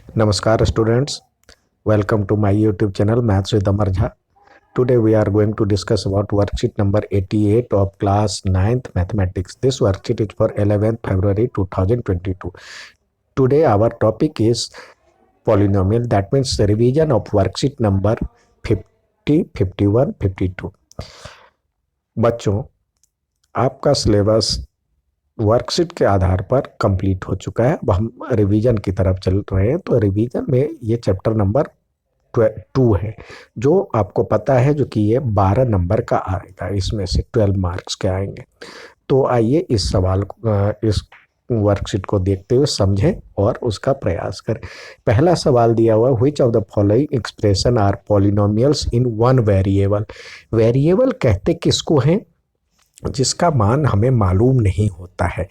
Namaskar students, welcome to my YouTube channel Maths with Amar Jha. Today we are going to discuss about worksheet number 88 of class 9th mathematics. This worksheet is for 11th February 2022. Today our topic is polynomial, that means the revision of worksheet number 50, 51, 52. बच्चों, आपका syllabus worksheet के आधार पर complete हो चुका है। अब हम revision की तरफ चल रहे हैं। तो रिवीजन में ये चैप्टर नंबर 2 है, जो आपको पता है, जो कि ये 12 नंबर का आएगा, इसमें से 12 मार्क्स के आएंगे। तो आइए इस सवाल को, इस वर्कशीट को देखते हुए समझें और उसका प्रयास करें। पहला सवाल दिया हुआ, which of the following expression are polynomials in one variable. Variable कहते किसको हैं? जिसका मान हमें मालूम नहीं होता है,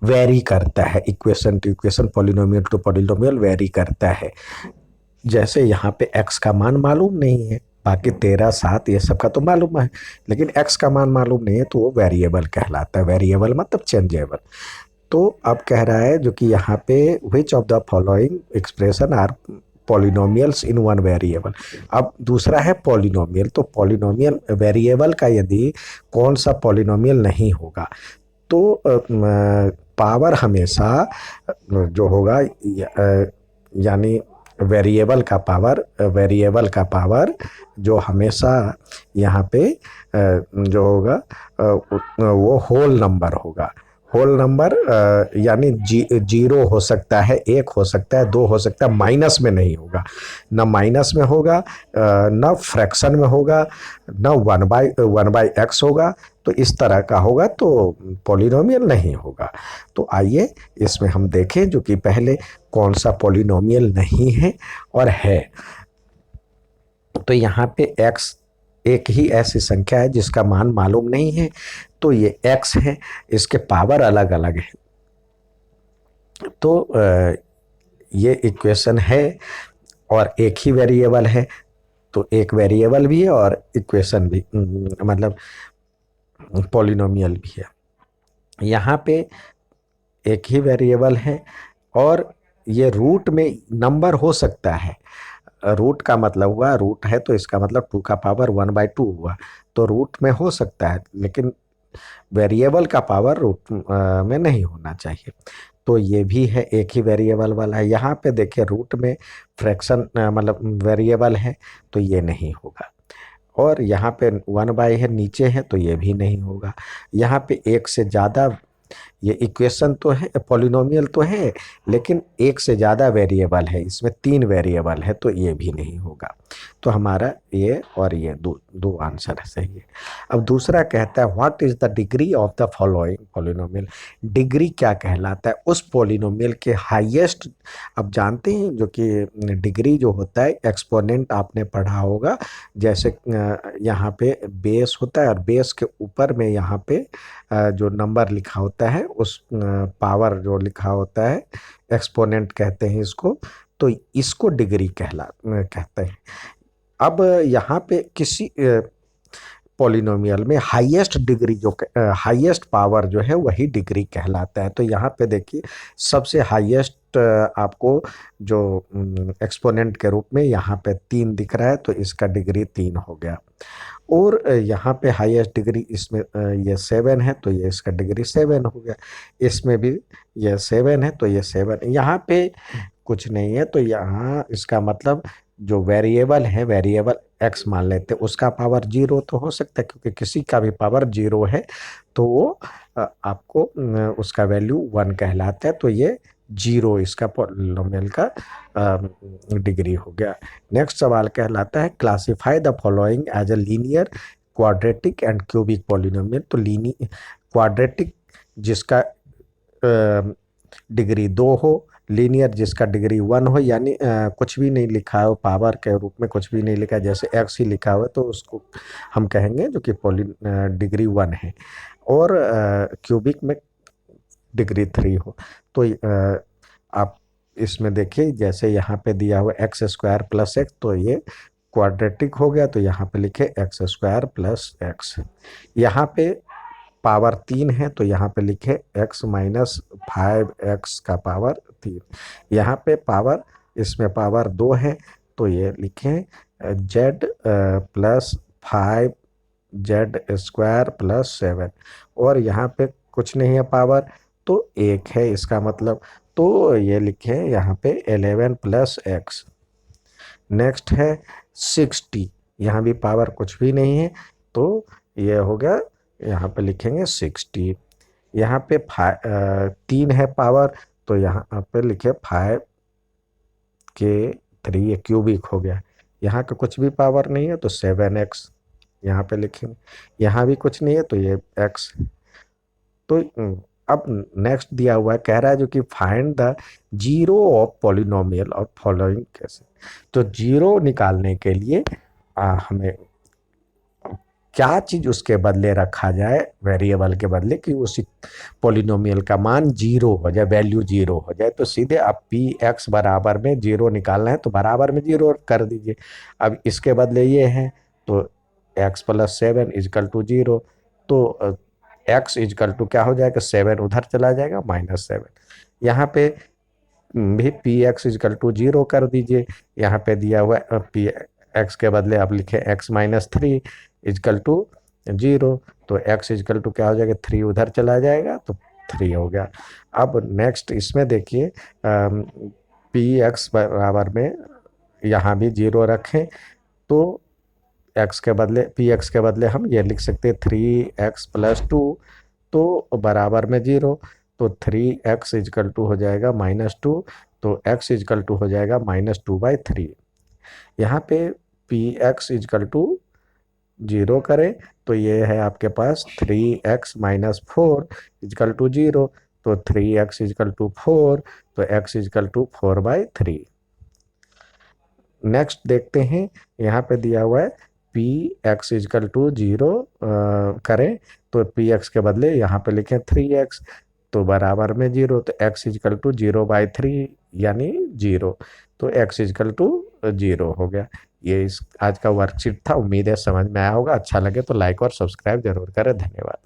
वेरी करता है, equation to equation, polynomial to polynomial vary करता है। जैसे यहाँ पे x का मान मालूम नहीं है, बाकी 13, 7 ये सब का तो मालूम है, लेकिन x का मान मालूम नहीं है, तो वो वेरिएबल कहलाता है। वेरिएबल मतलब चेंजेबल। तो अब कह रहा है जो कि यहाँ पे which of the following expression are polynomials in one variable. अब दूसरा है पॉलिनोमियल। तो पॉलिनोमियल वेरिएबल का यदि कौन सा पॉलिनोमियल नहीं होगा, तो पावर हमेशा जो होगा, यानी वेरिएबल का पावर जो हमेशा यहाँ पे जो होगा वो होल नंबर होगा। होल नंबर यानी जीरो हो सकता है, 1 हो सकता है, 2 हो सकता है, माइनस में नहीं होगा, न माइनस में होगा, न फ्रैक्शन में होगा, न 1/x होगा। तो इस तरह का होगा तो पॉलिनोमियल नहीं होगा। तो आइए इसमें हम देखें जो कि पहले कौन सा पॉलिनोमियल नहीं है और है। तो यहाँ पे x एक ही ऐसी संख्या है जिसका मान मालूम नहीं है, तो ये x है, इसके पावर अलग अलग है। तो ये इक्वेशन है और एक ही वेरिएबल है, तो एक वेरिएबल भी है और इक्वेशन भी, मतलब पॉलिनोमियल भी है। यहाँ पे एक ही वेरिएबल है और ये रूट में नंबर हो सकता है। रूट का मतलब हुआ, रूट है तो इसका मतलब 2 का पावर 1/2 हुआ, तो रूट में हो सकता है, लेकिन वेरिएबल का पावर रूट में नहीं होना चाहिए। तो ये भी है, एक ही वेरिएबल वाला है। यहाँ पे देखिए रूट में फ्रैक्शन मतलब वेरिएबल है, तो ये नहीं होगा। और यहाँ पे 1/, है नीचे है, तो ये भी नहीं होगा। यहाँ पे एक से ज़्यादा, ये इक्वेशन तो है, पॉलिनोमियल तो है, लेकिन एक से ज़्यादा वेरिएबल है, इसमें 3 वेरिएबल है, तो ये भी नहीं होगा। तो हमारा ये और ये दो आंसर सही है। अब दूसरा कहता है what is the degree of the following polynomial. Degree क्या कहलाता है उस पॉलिनोमियल के हाईएस्ट। अब जानते हैं जो कि डिग्री जो होता है, एक्सपोनेंट आपने पढ़ा होगा, जैसे यहाँ पे बेस होता है और बेस के ऊपर में यहाँ पे जो नंबर लिखा होता है, उस पावर जो लिखा होता है, एक्सपोनेंट कहते हैं इसको। तो इसको डिग्री कहते हैं। अब यहाँ पे किसी पॉलिनोमियल में हाईएस्ट डिग्री जो हाईएस्ट पावर जो है वही डिग्री कहलाता है। तो यहाँ पे देखिए सबसे हाईएस्ट आपको जो एक्सपोनेंट के रूप में यहाँ पे 3 दिख रहा है, तो इसका डिग्री 3 हो गया। और यहाँ पे हाईएस्ट डिग्री इसमें ये 7 है, तो ये इसका डिग्री 7 हो गया। इसमें भी ये 7 है, तो ये 7। यहाँ पे कुछ नहीं है, तो यहाँ इसका मतलब जो वेरिएबल है, वेरिएबल x मान लेते हैं, उसका पावर 0 तो हो सकता है, क्योंकि किसी का भी पावर 0 है तो वो आपको उसका वैल्यू 1 कहलाता है। तो ये 0 इसका पॉलिनोमियल का डिग्री हो गया। नेक्स्ट सवाल कहलाता है classify the following as a linear, quadratic and cubic polynomial. तो क्वाड्रेटिक जिसका डिग्री 2 हो, लीनियर जिसका डिग्री 1 हो, यानी कुछ भी नहीं लिखा हो, पावर के रूप में कुछ भी नहीं लिखा है, जैसे x ही लिखा हुआ, तो उसको हम कहेंगे जो कि डिग्री 1 है। और क्यूबिक में डिग्री 3 हो। तो आप इसमें देखिए जैसे यहाँ पे दिया हुआ x² + x, तो ये क्वाड्रेटिक हो गया, तो यहाँ पे लिखे x² + x। यहाँ पे पावर 3 है तो यहाँ पे लिखे x माइनस 5x का पावर 3। यहाँ पे पावर, इसमें पावर 2 है तो ये लिखें z प्लस 5z² प्लस 7। और यहाँ पे कुछ नहीं है पावर, तो 1 है इसका मतलब, तो ये लिखें यहाँ पे 11 प्लस x। नेक्स्ट है 60, यहाँ भी पावर कुछ भी नहीं है तो ये हो गया, यहाँ पे लिखेंगे 60। यहाँ पे 3 है पावर तो यहाँ पे लिखे 5 के 3, ये क्यूबिक हो गया। यहाँ का कुछ भी पावर नहीं है तो 7x यहाँ पे लिखेंगे। यहाँ भी कुछ नहीं है तो ये x। तो अब नेक्स्ट दिया हुआ है, कह रहा है जो कि find the zero of polynomial और फॉलोइंग कैसे। तो जीरो निकालने के लिए हमें क्या चीज उसके बदले रखा जाए, वेरिएबल के बदले, कि उसी पॉलिनोमियल का मान जीरो हो जाए, वैल्यू जीरो हो जाए। तो सीधे आप पी एक्स बराबर में जीरो निकालना है तो बराबर में जीरो कर दीजिए। अब इसके बदले ये है तो x plus 7 equal to zero. तो x इजकल टू क्या हो जाएगा, 7 उधर चला जाएगा -7। यहाँ पे भी p x equal to zero कर दीजिए। यहाँ पे दिया हुआ पी एक्स के बदले आप लिखे x minus 3 equal to zero. तो x इजकल टू क्या हो जाएगा, 3 उधर चला जाएगा तो 3 हो गया। अब नेक्स्ट इसमें देखिए पी एक्स बराबर में यहाँ भी जीरो रखें तो x के बदले, पी एक्स के बदले हम ये लिख सकते हैं 3x प्लस 2 तो बराबर में जीरो। तो 3x इजकल टू हो जाएगा -2 तो x इजकल टू हो जाएगा -2/3। यहाँ पे p x equal to zero करें तो ये है आपके पास 3x minus 4 equal to zero. तो 3x इजकल टू 4 तो x इजकल टू 4/3। नेक्स्ट देखते हैं, यहाँ पे दिया हुआ है p x equal to zero करें तो पी एक्स के बदले यहाँ पे लिखें 3x तो बराबर में जीरो। तो x इजकल टू 0/3 यानी जीरो। तो x इजकल टू जीरो हो गया। ये इस आज का वर्कशीट था। उम्मीद है समझ में आया होगा। अच्छा लगे तो लाइक और सब्सक्राइब जरूर करें। धन्यवाद।